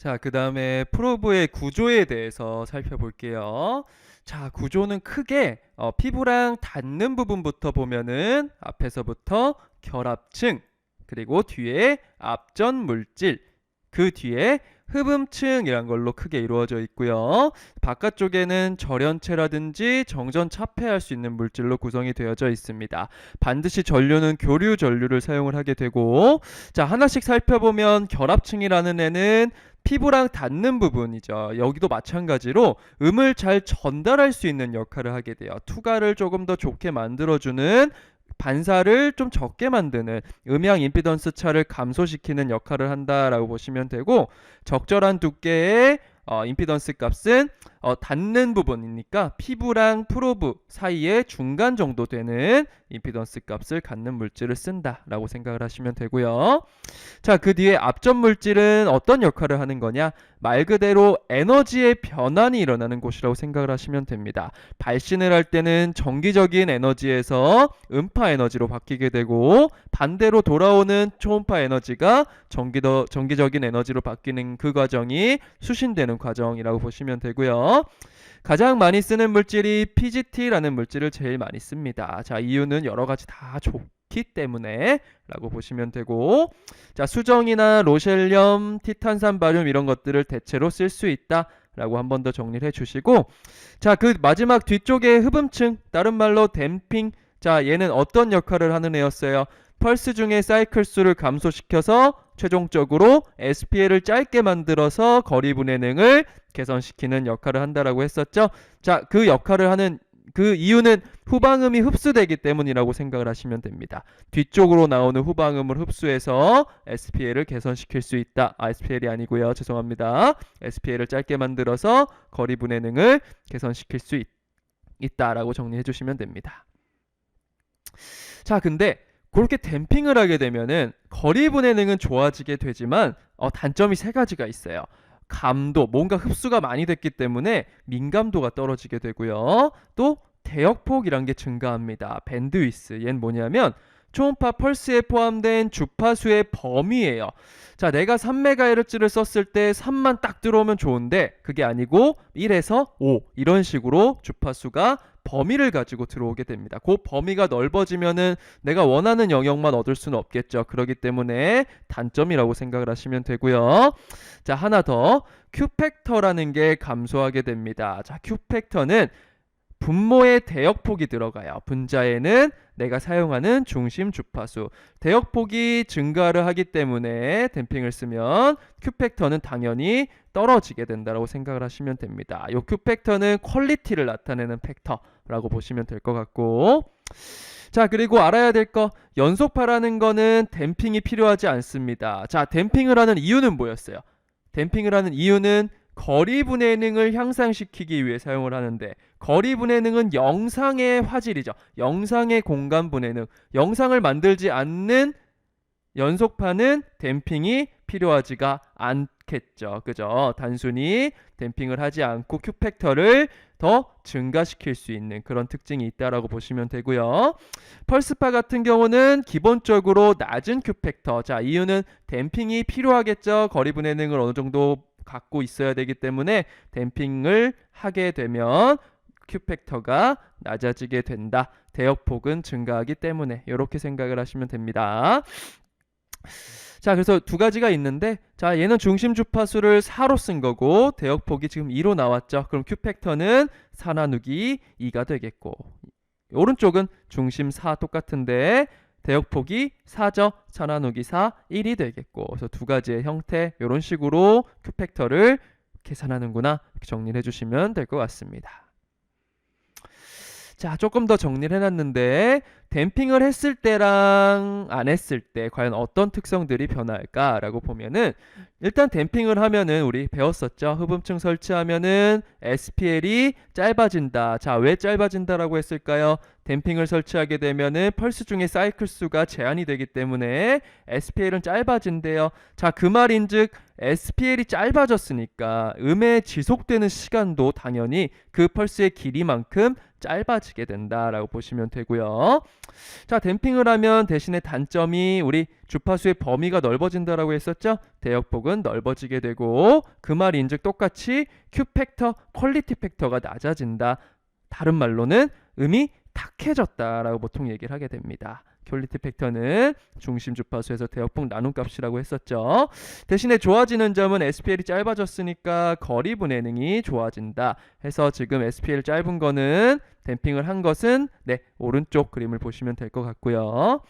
자, 그 다음에 프로브의 구조에 대해서 살펴볼게요. 자, 구조는 크게 피부랑 닿는 부분부터 보면은 앞에서부터 결합층, 그리고 뒤에 앞전 물질, 그 뒤에 흡음층이란 걸로 크게 이루어져 있고요. 바깥쪽에는 절연체라든지 정전 차폐할 수 있는 물질로 구성이 되어져 있습니다. 반드시 전류는 교류 전류를 사용을 하게 되고, 자, 하나씩 살펴보면 결합층이라는 애는 피부랑 닿는 부분이죠. 여기도 마찬가지로 음을 잘 전달할 수 있는 역할을 하게 돼요. 투과를 조금 더 좋게 만들어주는, 반사를 좀 적게 만드는, 음향 임피던스 차를 감소시키는 역할을 한다라고 보시면 되고, 적절한 두께의 임피던스 값은 닿는 부분이니까 피부랑 프로브 사이에 중간 정도 되는 임피던스 값을 갖는 물질을 쓴다라고 생각을 하시면 되고요. 자, 그 뒤에 앞전 물질은 어떤 역할을 하는 거냐? 말 그대로 에너지의 변환이 일어나는 곳이라고 생각을 하시면 됩니다. 발신을 할 때는 정기적인 에너지에서 음파 에너지로 바뀌게 되고, 반대로 돌아오는 초음파 에너지가 정기적인 에너지로 바뀌는 그 과정이 수신되는 과정이라고 보시면 되고요. 가장 많이 쓰는 물질이 PGT라는 물질을 제일 많이 씁니다. 자, 이유는 여러 가지 다 좋기 때문에 라고 보시면 되고, 자, 수정이나 로셀륨, 티탄산 바륨 이런 것들을 대체로 쓸 수 있다 라고 한 번 더 정리를 해주시고, 자, 그 마지막 뒤쪽에 흡음층, 다른 말로 댐핑. 자, 얘는 어떤 역할을 하는 애였어요? 펄스 중에 사이클 수를 감소시켜서 최종적으로 SPL을 짧게 만들어서 거리 분해능을 개선시키는 역할을 한다라고 했었죠. 자, 그 역할을 하는 그 이유는 후방음이 흡수되기 때문이라고 생각을 하시면 됩니다. 뒤쪽으로 나오는 후방음을 흡수해서 SPL을 개선시킬 수 있다. SPL이 아니고요. 죄송합니다. SPL을 짧게 만들어서 거리 분해능을 개선시킬 수 있다라고 정리해 주시면 됩니다. 자, 근데 그렇게 댐핑을 하게 되면은 거리 분해능은 좋아지게 되지만 단점이 세 가지가 있어요. 감도, 뭔가 흡수가 많이 됐기 때문에 민감도가 떨어지게 되고요. 또 대역폭이란 게 증가합니다. 밴드위스. 얘는 뭐냐면 초음파 펄스에 포함된 주파수의 범위예요. 자, 내가 3MHz를 썼을 때 3만 딱 들어오면 좋은데 그게 아니고 1에서 5 이런 식으로 주파수가 범위를 가지고 들어오게 됩니다. 그 범위가 넓어지면은 내가 원하는 영역만 얻을 수는 없겠죠. 그렇기 때문에 단점이라고 생각을 하시면 되고요. 자, 하나 더, Q팩터라는 게 감소하게 됩니다. 자, Q팩터는 분모의 대역폭이 들어가요. 분자에는 내가 사용하는 중심 주파수, 대역폭이 증가를 하기 때문에 댐핑을 쓰면 Q팩터는 당연히 떨어지게 된다고 생각을 하시면 됩니다. 이 Q팩터는 퀄리티를 나타내는 팩터라고 보시면 될 것 같고, 자, 그리고 알아야 될 거, 연속파라는 거는 댐핑이 필요하지 않습니다. 자, 댐핑을 하는 이유는 뭐였어요? 댐핑을 하는 이유는 거리 분해능을 향상시키기 위해 사용을 하는데, 거리 분해능은 영상의 화질이죠. 영상의 공간 분해능. 영상을 만들지 않는 연속파는 댐핑이 필요하지가 않겠죠. 그죠? 단순히 댐핑을 하지 않고 Q팩터를 더 증가시킬 수 있는 그런 특징이 있다라고 보시면 되고요. 펄스파 같은 경우는 기본적으로 낮은 Q팩터. 자, 이유는 댐핑이 필요하겠죠. 거리 분해능을 어느 정도 갖고 있어야 되기 때문에 댐핑을 하게 되면 Q팩터가 낮아지게 된다. 대역폭은 증가하기 때문에 이렇게 생각을 하시면 됩니다. 자, 그래서 두 가지가 있는데, 자, 얘는 중심 주파수를 4로 쓴 거고 대역폭이 지금 2로 나왔죠. 그럼 Q팩터는 4 나누기 2가 되겠고, 오른쪽은 중심 4 똑같은데 대역폭이 4죠. 4 나누기 4, 1이 되겠고, 그래서 두 가지의 형태, 이런 식으로 Q팩터를 계산하는구나, 이렇게 정리를 해주시면 될 것 같습니다. 자, 조금 더 정리를 해놨는데, 댐핑을 했을 때랑 안 했을 때 과연 어떤 특성들이 변할까라고 보면은, 일단 댐핑을 하면은 우리 배웠었죠. 흡음층 설치하면은 SPL이 짧아진다. 자, 왜 짧아진다라고 했을까요? 댐핑을 설치하게 되면은 펄스 중에 사이클 수가 제한이 되기 때문에 SPL은 짧아진대요. 자, 그 말인즉 SPL이 짧아졌으니까 음에 지속되는 시간도 당연히 그 펄스의 길이만큼 짧아지게 된다라고 보시면 되고요. 자, 댐핑을 하면 대신에 단점이 우리 주파수의 범위가 넓어진다라고 했었죠. 대역폭은 넓어지게 되고 그 말인즉 똑같이 Q 팩터, 퀄리티 팩터가 낮아진다. 다른 말로는 음이 탁해졌다라고 보통 얘기를 하게 됩니다. 퀄리티 팩터는 중심 주파수에서 대역폭 나눔값이라고 했었죠. 대신에 좋아지는 점은 SPL이 짧아졌으니까 거리 분해능이 좋아진다 해서 지금 SPL 짧은 거는 댐핑을 한 것은 네, 오른쪽 그림을 보시면 될 것 같고요.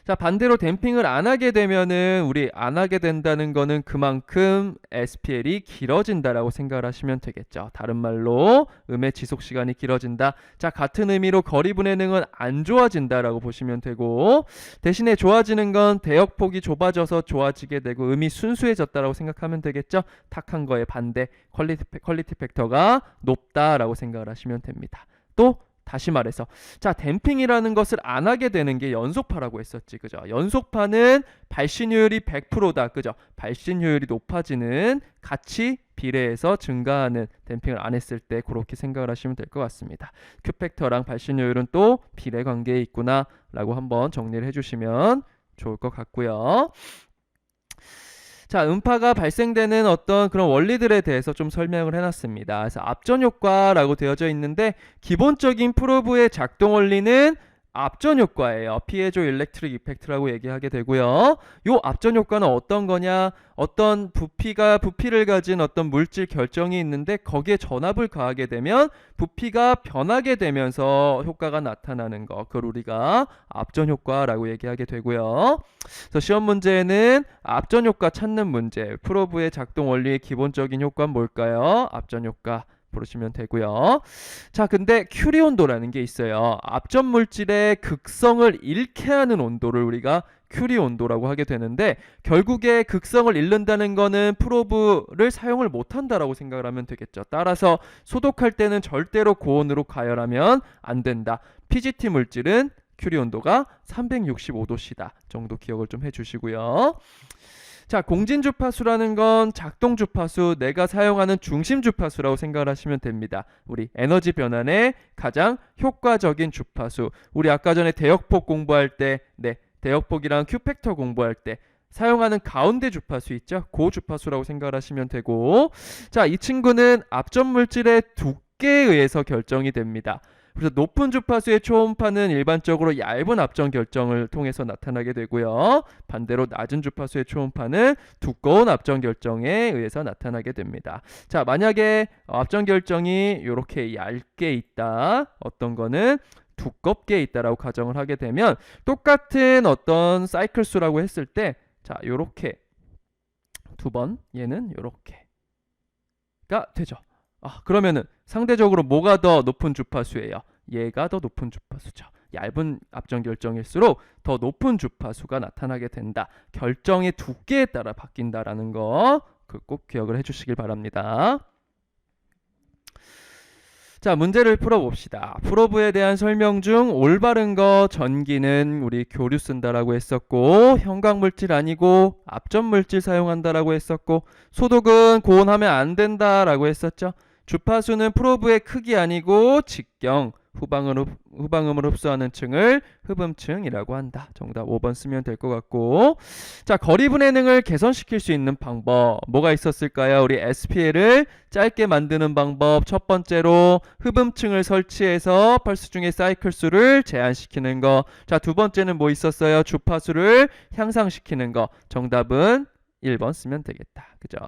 자, 반대로 댐핑을 안 하게 되면은 우리 안 하게 된다는 거는 그만큼 SPL이 길어진다라고 생각을 하시면 되겠죠. 다른 말로 음의 지속 시간이 길어진다. 자, 같은 의미로 거리 분해능은 안 좋아진다라고 보시면 되고 대신에 좋아지는 건 대역폭이 좁아져서 좋아지게 되고 음이 순수해졌다라고 생각하면 되겠죠. 탁한 거에 반대 퀄리티 팩터가 높다라고 생각을 하시면 됩니다. 또 다시 말해서 자, 댐핑이라는 것을 안 하게 되는 게 연속파라고 했었지, 그죠? 연속파는 발신효율이 100%다, 그죠? 발신효율이 높아지는 같이 비례해서 증가하는 댐핑을 안 했을 때 그렇게 생각을 하시면 될 것 같습니다. Q팩터랑 발신효율은 또 비례 관계에 있구나 라고 한번 정리를 해주시면 좋을 것 같고요. 자, 음파가 발생되는 어떤 그런 원리들에 대해서 좀 설명을 해놨습니다. 그래서 압전 효과라고 되어져 있는데 기본적인 프로브의 작동 원리는 압전 효과예요. 피에조 일렉트릭 이펙트라고 얘기하게 되고요. 요 압전 효과는 어떤 거냐? 어떤 부피를 가진 어떤 물질 결정이 있는데 거기에 전압을 가하게 되면 부피가 변하게 되면서 효과가 나타나는 거. 그걸 우리가 압전 효과라고 얘기하게 되고요. 그래서 시험 문제에는 압전 효과 찾는 문제. 프로브의 작동 원리의 기본적인 효과는 뭘까요? 압전 효과. 보시면 되고요. 자, 근데 큐리 온도라는 게 있어요. 압전 물질의 극성을 잃게 하는 온도를 우리가 큐리 온도라고 하게 되는데 결국에 극성을 잃는다는 거는 프로브를 사용을 못 한다라고 생각을 하면 되겠죠. 따라서 소독할 때는 절대로 고온으로 가열하면 안 된다. PGT 물질은 큐리 온도가 365도씨다 정도 기억을 좀 해주시고요. 자, 공진 주파수라는 건 작동 주파수, 내가 사용하는 중심 주파수라고 생각을 하시면 됩니다. 우리 에너지 변환의 가장 효과적인 주파수. 우리 아까 전에 대역폭 공부할 때, 네, 대역폭이랑 Q팩터 공부할 때 사용하는 가운데 주파수 있죠? 그 주파수라고 생각을 하시면 되고, 자, 이 친구는 압전 물질의 두께에 의해서 결정이 됩니다. 그래서 높은 주파수의 초음파는 일반적으로 얇은 압전 결정을 통해서 나타나게 되고요. 반대로 낮은 주파수의 초음파는 두꺼운 압전 결정에 의해서 나타나게 됩니다. 자, 만약에 압전 결정이 이렇게 얇게 있다. 어떤 거는 두껍게 있다라고 가정을 하게 되면 똑같은 어떤 사이클 수라고 했을 때 자, 요렇게 두 번, 얘는 요렇게가 되죠. 그러면은 상대적으로 뭐가 더 높은 주파수예요? 얘가 더 높은 주파수죠. 얇은 압전 결정일수록 더 높은 주파수가 나타나게 된다. 결정의 두께에 따라 바뀐다라는 거 꼭 기억을 해주시길 바랍니다. 자, 문제를 풀어봅시다. 프로브에 대한 설명 중 올바른 거 전기는 우리 교류 쓴다라고 했었고 형광물질 아니고 압전물질 사용한다라고 했었고 소독은 고온하면 안 된다라고 했었죠. 주파수는 프로브의 크기 아니고 직경, 후방음을 흡수하는 층을 흡음층이라고 한다. 정답 5번 쓰면 될 것 같고 자, 거리 분해능을 개선시킬 수 있는 방법 뭐가 있었을까요? 우리 SPL을 짧게 만드는 방법 첫 번째로 흡음층을 설치해서 펄스 중의 사이클 수를 제한시키는 거. 자, 두 번째는 뭐 있었어요? 주파수를 향상시키는 거. 정답은 1번 쓰면 되겠다. 그죠?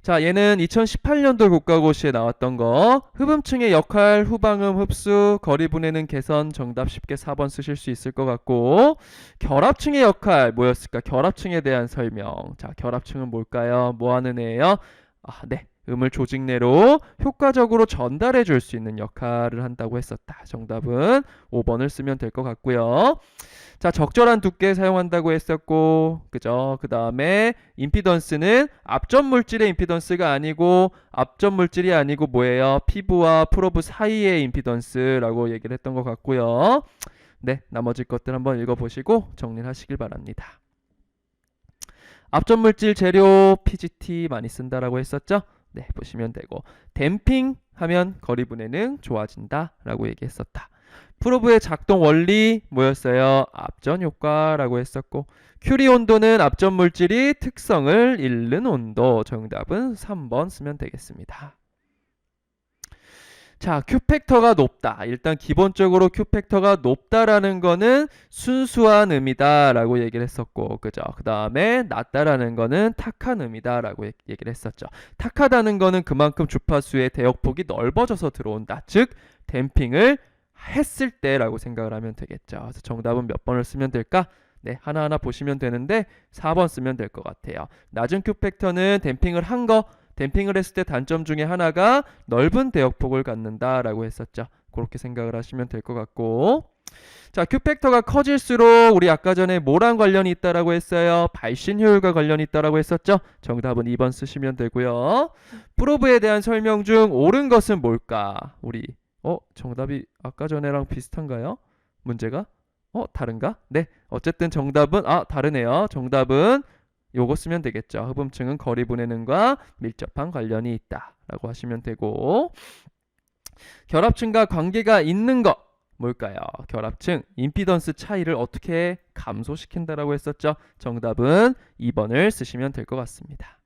자, 얘는 2018년도 국가고시에 나왔던 거. 흡음층의 역할, 후방음 흡수, 거리 분해능 개선. 정답 쉽게 4번 쓰실 수 있을 것 같고 결합층의 역할 뭐였을까? 결합층에 대한 설명. 자, 결합층은 뭘까요? 뭐 하는 애예요? 네. 음을 조직 내로 효과적으로 전달해 줄 수 있는 역할을 한다고 했었다. 정답은 5번을 쓰면 될 것 같고요. 자, 적절한 두께 사용한다고 했었고, 그죠? 그 다음에 임피던스는 압전 물질의 임피던스가 아니고 압전 물질이 아니고 뭐예요? 피부와 프로브 사이의 임피던스라고 얘기를 했던 것 같고요. 네, 나머지 것들 한번 읽어보시고 정리를 하시길 바랍니다. 압전 물질 재료 PGT 많이 쓴다라고 했었죠? 네, 보시면 되고 댐핑 하면 거리 분해능 좋아진다 라고 얘기했었다. 프로브의 작동 원리 뭐였어요? 압전 효과라고 했었고, 큐리 온도는 압전 물질이 특성을 잃는 온도. 정답은 3번 쓰면 되겠습니다. 자, Q팩터가 높다. 일단 기본적으로 Q팩터가 높다라는 거는 순수한 의미다 라고 얘기를 했었고, 그죠? 그 다음에 낮다라는 거는 탁한 의미다 라고 얘기를 했었죠. 탁하다는 거는 그만큼 주파수의 대역폭이 넓어져서 들어온다. 즉 댐핑을 했을 때라고 생각을 하면 되겠죠. 그래서 정답은 몇 번을 쓰면 될까? 네, 하나하나 보시면 되는데 4번 쓰면 될 것 같아요. 낮은 Q팩터는 댐핑을 한 거, 댐핑을 했을 때 단점 중에 하나가 넓은 대역폭을 갖는다라고 했었죠. 그렇게 생각을 하시면 될 것 같고, 자, Q팩터가 커질수록 우리 아까 전에 뭐랑 관련이 있다라고 했어요? 발신 효율과 관련이 있다라고 했었죠. 정답은 2번 쓰시면 되고요. 프로브에 대한 설명 중 옳은 것은 뭘까? 우리 정답이 아까 전에랑 비슷한가요? 문제가? 다른가? 네, 어쨌든 정답은 다르네요. 정답은 요거 쓰면 되겠죠. 흡음층은 거리 분해능과 밀접한 관련이 있다라고 하시면 되고, 결합층과 관계가 있는 것 뭘까요? 결합층 임피던스 차이를 어떻게 감소시킨다라고 했었죠. 정답은 2번을 쓰시면 될 것 같습니다.